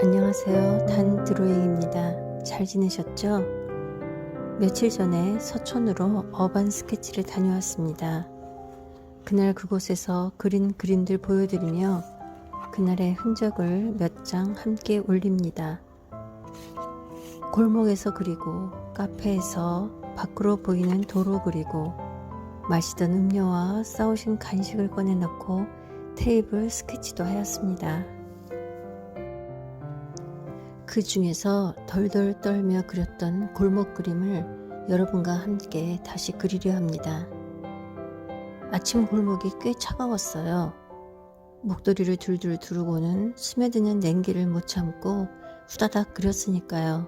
안녕하세요. 단드로잉입니다. 잘 지내셨죠? 며칠 전에 서촌으로 어반 스케치를 다녀왔습니다. 그날 그곳에서 그린 그림들 보여드리며 그날의 흔적을 몇 장 함께 올립니다. 골목에서 그리고 카페에서 밖으로 보이는 도로 그리고 마시던 음료와 싸우신 간식을 꺼내놓고 테이블 스케치도 하였습니다. 그 중에서 덜덜 떨며 그렸던 골목 그림을 여러분과 함께 다시 그리려 합니다. 아침 골목이 꽤 차가웠어요. 목도리를 둘둘 두르고는 스며드는 냉기를 못 참고 후다닥 그렸으니까요.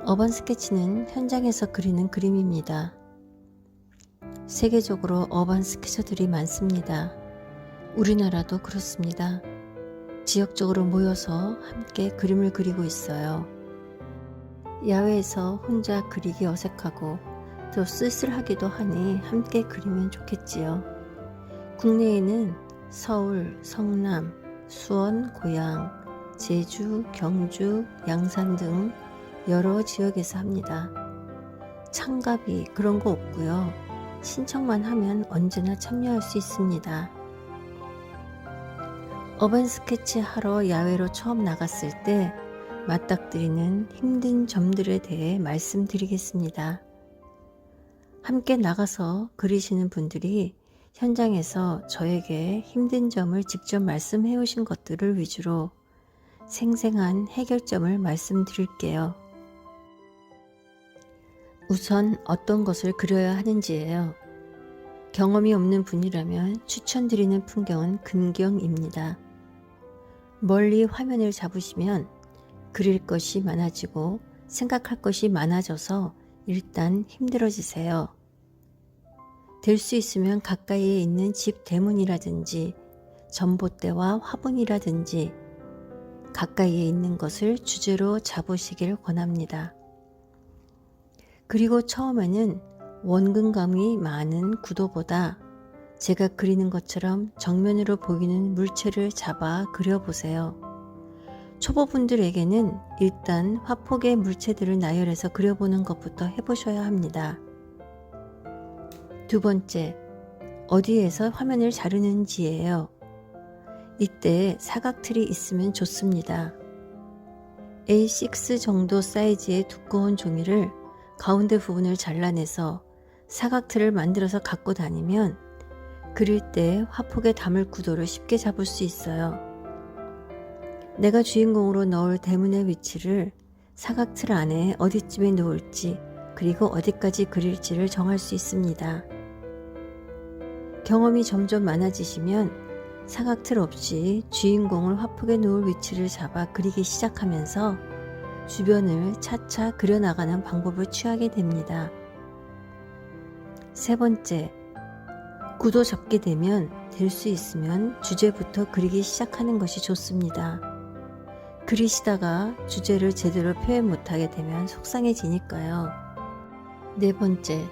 어반 스케치는 현장에서 그리는 그림입니다. 세계적으로 어반 스케쳐들이 많습니다. 우리나라도 그렇습니다. 지역적으로 모여서 함께 그림을 그리고 있어요. 야외에서 혼자 그리기 어색하고 또 쓸쓸하기도 하니 함께 그리면 좋겠지요. 국내에는 서울, 성남, 수원, 고양, 제주, 경주, 양산 등 여러 지역에서 합니다. 참가비 그런 거 없고요. 신청만 하면 언제나 참여할 수 있습니다. 어반 스케치 하러 야외로 처음 나갔을 때 맞닥뜨리는 힘든 점들에 대해 말씀드리겠습니다. 함께 나가서 그리시는 분들이 현장에서 저에게 힘든 점을 직접 말씀해 오신 것들을 위주로 생생한 해결점을 말씀드릴게요. 우선 어떤 것을 그려야 하는지예요. 경험이 없는 분이라면 추천드리는 풍경은 근경입니다. 멀리 화면을 잡으시면 그릴 것이 많아지고 생각할 것이 많아져서 일단 힘들어지세요. 될 수 있으면 가까이에 있는 집 대문이라든지 전봇대와 화분이라든지 가까이에 있는 것을 주제로 잡으시길 권합니다. 그리고 처음에는 원근감이 많은 구도보다 제가 그리는 것처럼 정면으로 보이는 물체를 잡아 그려보세요. 초보분들에게는 일단 화폭의 물체들을 나열해서 그려보는 것부터 해보셔야 합니다. 두 번째, 어디에서 화면을 자르는지예요. 이때 사각틀이 있으면 좋습니다. A6 정도 사이즈의 두꺼운 종이를 가운데 부분을 잘라내서 사각틀을 만들어서 갖고 다니면 그릴 때 화폭에 담을 구도를 쉽게 잡을 수 있어요. 내가 주인공으로 넣을 대문의 위치를 사각틀 안에 어디쯤에 놓을지 그리고 어디까지 그릴지를 정할 수 있습니다. 경험이 점점 많아지시면 사각틀 없이 주인공을 화폭에 놓을 위치를 잡아 그리기 시작하면서 주변을 차차 그려나가는 방법을 취하게 됩니다. 세 번째, 구도 잡게 되면 될 수 있으면 주제부터 그리기 시작하는 것이 좋습니다. 그리시다가 주제를 제대로 표현 못하게 되면 속상해지니까요. 네 번째,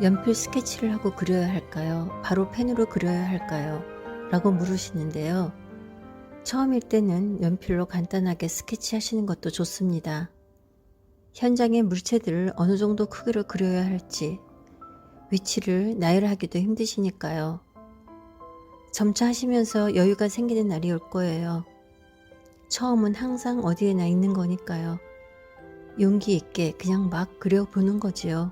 연필 스케치를 하고 그려야 할까요? 바로 펜으로 그려야 할까요? 라고 물으시는데요. 처음일 때는 연필로 간단하게 스케치 하시는 것도 좋습니다. 현장의 물체들을 어느 정도 크기로 그려야 할지 위치를 나열하기도 힘드시니까요. 점차 하시면서 여유가 생기는 날이 올 거예요. 처음은 항상 어디에나 있는 거니까요. 용기 있게 그냥 막 그려보는 거지요.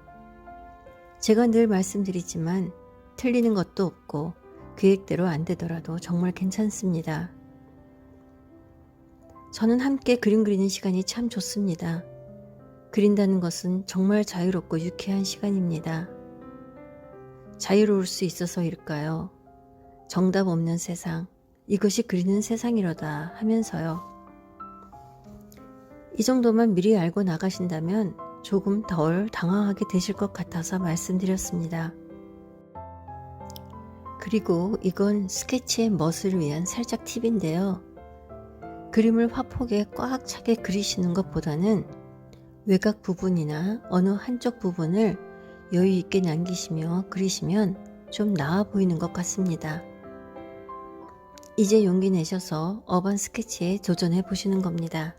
제가 늘 말씀드리지만 틀리는 것도 없고 계획대로 안 되더라도 정말 괜찮습니다. 저는 함께 그림 그리는 시간이 참 좋습니다. 그린다는 것은 정말 자유롭고 유쾌한 시간입니다. 자유로울 수 있어서일까요? 정답 없는 세상, 이것이 그리는 세상이로다 하면서요. 이 정도만 미리 알고 나가신다면 조금 덜 당황하게 되실 것 같아서 말씀드렸습니다. 그리고 이건 스케치의 멋을 위한 살짝 팁인데요. 그림을 화폭에 꽉 차게 그리시는 것보다는 외곽 부분이나 어느 한쪽 부분을 여유 있게 남기시며 그리시면 좀 나아 보이는 것 같습니다. 이제 용기 내셔서 어반 스케치에 도전해 보시는 겁니다.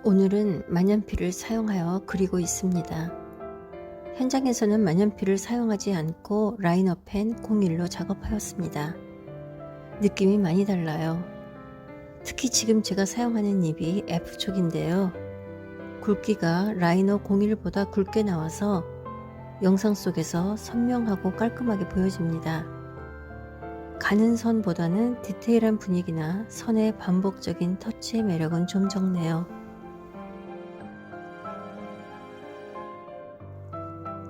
오늘은 만년필을 사용하여 그리고 있습니다. 현장에서는 만년필을 사용하지 않고 라이너 펜 01로 작업하였습니다. 느낌이 많이 달라요. 특히 지금 제가 사용하는 닙이 F촉인데요. 굵기가 라이너 01보다 굵게 나와서 영상 속에서 선명하고 깔끔하게 보여집니다. 가는 선보다는 디테일한 분위기나 선의 반복적인 터치의 매력은 좀 적네요.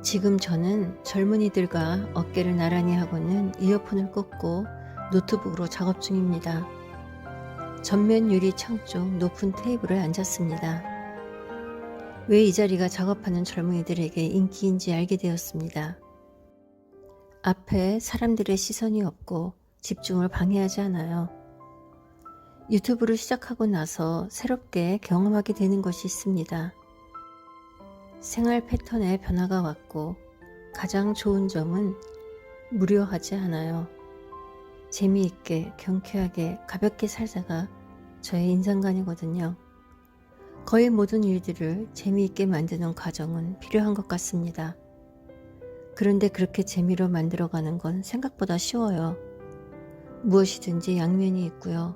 지금 저는 젊은이들과 어깨를 나란히 하고는 이어폰을 꽂고 노트북으로 작업 중입니다. 전면 유리 창 쪽 높은 테이블에 앉았습니다. 왜 이 자리가 작업하는 젊은이들에게 인기인지 알게 되었습니다. 앞에 사람들의 시선이 없고 집중을 방해하지 않아요. 유튜브를 시작하고 나서 새롭게 경험하게 되는 것이 있습니다. 생활 패턴에 변화가 왔고 가장 좋은 점은 무료하지 않아요. 재미있게, 경쾌하게, 가볍게 살자가 저의 인생관이거든요. 거의 모든 일들을 재미있게 만드는 과정은 필요한 것 같습니다. 그런데 그렇게 재미로 만들어가는 건 생각보다 쉬워요. 무엇이든지 양면이 있고요.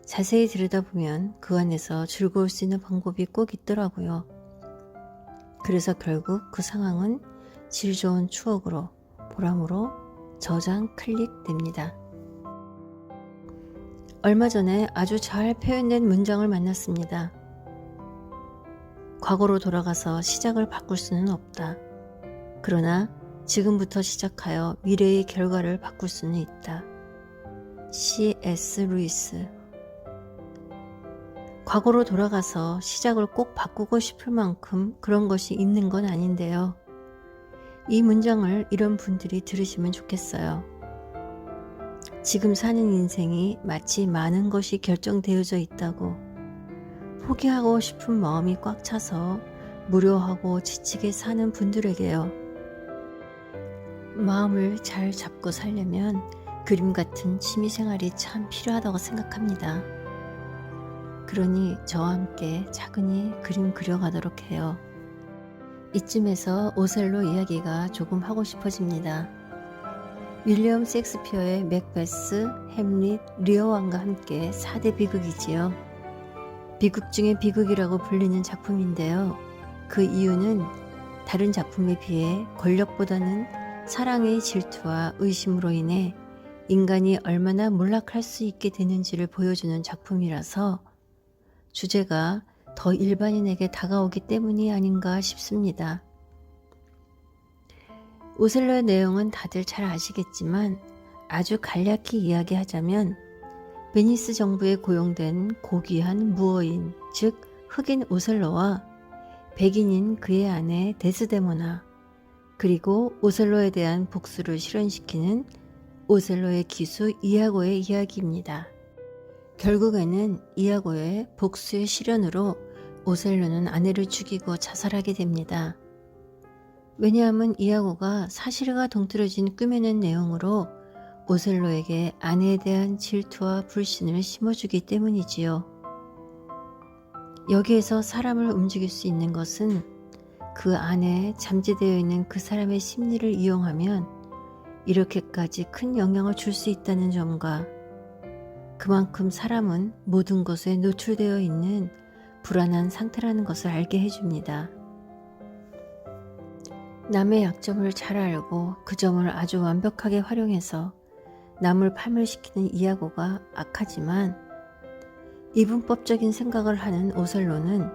자세히 들여다보면 그 안에서 즐거울 수 있는 방법이 꼭 있더라고요. 그래서 결국 그 상황은 질 좋은 추억으로, 보람으로 저장 클릭됩니다. 얼마 전에 아주 잘 표현된 문장을 만났습니다. 과거로 돌아가서 시작을 바꿀 수는 없다. 그러나 지금부터 시작하여 미래의 결과를 바꿀 수는 있다. C.S. 루이스. 과거로 돌아가서 시작을 꼭 바꾸고 싶을 만큼 그런 것이 있는 건 아닌데요. 이 문장을 이런 분들이 들으시면 좋겠어요. 지금 사는 인생이 마치 많은 것이 결정되어져 있다고, 포기하고 싶은 마음이 꽉 차서 무료하고 지치게 사는 분들에게요. 마음을 잘 잡고 살려면 그림 같은 취미생활이 참 필요하다고 생각합니다. 그러니 저와 함께 차근히 그림 그려가도록 해요. 이쯤에서 오셀로 이야기가 조금 하고 싶어집니다. 윌리엄 셰익스피어의 맥베스, 햄릿, 리어왕과 함께 4대 비극이지요. 비극 중의 비극이라고 불리는 작품인데요. 그 이유는 다른 작품에 비해 권력보다는 사랑의 질투와 의심으로 인해 인간이 얼마나 몰락할 수 있게 되는지를 보여주는 작품이라서 주제가 더 일반인에게 다가오기 때문이 아닌가 싶습니다. 오셀로의 내용은 다들 잘 아시겠지만 아주 간략히 이야기하자면 베니스 정부에 고용된 고귀한 무어인, 즉 흑인 오셀로와 백인인 그의 아내 데스데모나, 그리고 오셀로에 대한 복수를 실현시키는 오셀로의 기수 이아고의 이야기입니다. 결국에는 이아고의 복수의 실현으로 오셀로는 아내를 죽이고 자살하게 됩니다. 왜냐하면 이아고가 사실과 동떨어진 꾸며낸 내용으로 오셀로에게 아내에 대한 질투와 불신을 심어주기 때문이지요. 여기에서 사람을 움직일 수 있는 것은 그 안에 잠재되어 있는 그 사람의 심리를 이용하면 이렇게까지 큰 영향을 줄 수 있다는 점과 그만큼 사람은 모든 것에 노출되어 있는 불안한 상태라는 것을 알게 해줍니다. 남의 약점을 잘 알고 그 점을 아주 완벽하게 활용해서 남을 파멸시키는 이아고가 악하지만 이분법적인 생각을 하는 오셀로는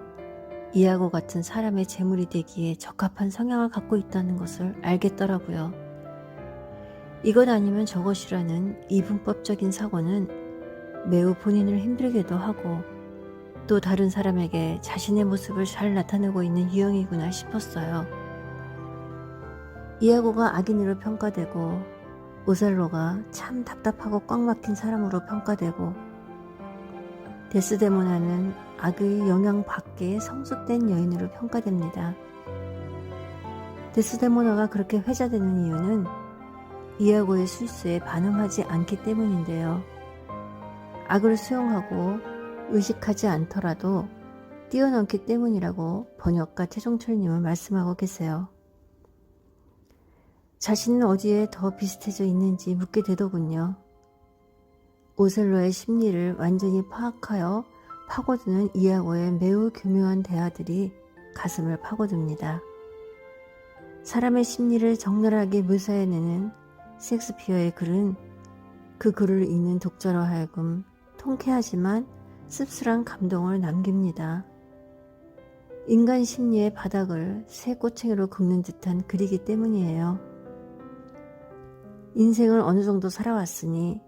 이아고 같은 사람의 제물이 되기에 적합한 성향을 갖고 있다는 것을 알겠더라고요. 이것 아니면 저것이라는 이분법적인 사고는 매우 본인을 힘들게도 하고 또 다른 사람에게 자신의 모습을 잘 나타내고 있는 유형이구나 싶었어요. 이아고가 악인으로 평가되고 오셀로가 참 답답하고 꽉 막힌 사람으로 평가되고 데스데모나는 악의 영향 밖에 성숙된 여인으로 평가됩니다. 데스데모나가 그렇게 회자되는 이유는 이하고의 실수에 반응하지 않기 때문인데요. 악을 수용하고 의식하지 않더라도 뛰어넘기 때문이라고 번역가 최종철님은 말씀하고 계세요. 자신은 어디에 더 비슷해져 있는지 묻게 되더군요. 오셀로의 심리를 완전히 파악하여 파고드는 이하고의 매우 교묘한 대화들이 가슴을 파고듭니다. 사람의 심리를 적나라하게 묘사해내는 셰익스피어의 글은 그 글을 읽는 독자로 하여금 통쾌하지만 씁쓸한 감동을 남깁니다. 인간 심리의 바닥을 새 꼬챙이로 긁는 듯한 글이기 때문이에요. 인생을 어느 정도 살아왔으니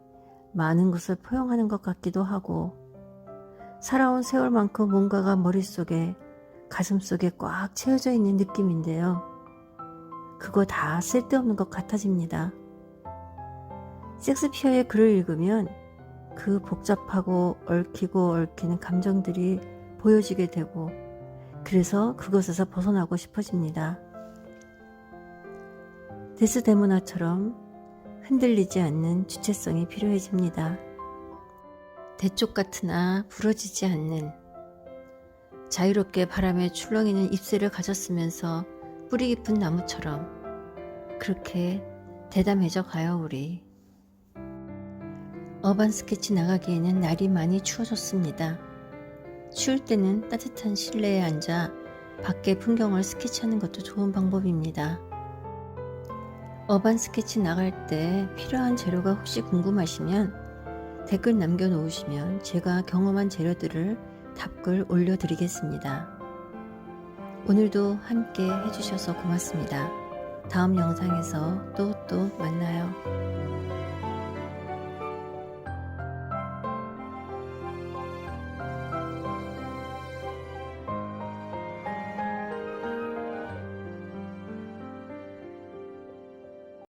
많은 것을 포용하는 것 같기도 하고 살아온 세월만큼 뭔가가 머릿속에 가슴속에 꽉 채워져 있는 느낌인데요. 그거 다 쓸데없는 것 같아집니다. 셰익스피어의 글을 읽으면 그 복잡하고 얽히고 얽히는 감정들이 보여지게 되고 그래서 그것에서 벗어나고 싶어집니다. 데스데모나처럼 흔들리지 않는 주체성이 필요해집니다. 대쪽 같으나 부러지지 않는 자유롭게 바람에 출렁이는 잎새를 가졌으면서 뿌리 깊은 나무처럼 그렇게 대담해져 가요 우리. 어반 스케치 나가기에는 날이 많이 추워졌습니다. 추울 때는 따뜻한 실내에 앉아 밖의 풍경을 스케치하는 것도 좋은 방법입니다. 어반 스케치 나갈 때 필요한 재료가 혹시 궁금하시면 댓글 남겨놓으시면 제가 경험한 재료들을 답글 올려드리겠습니다. 오늘도 함께 해주셔서 고맙습니다. 다음 영상에서 또 만나요.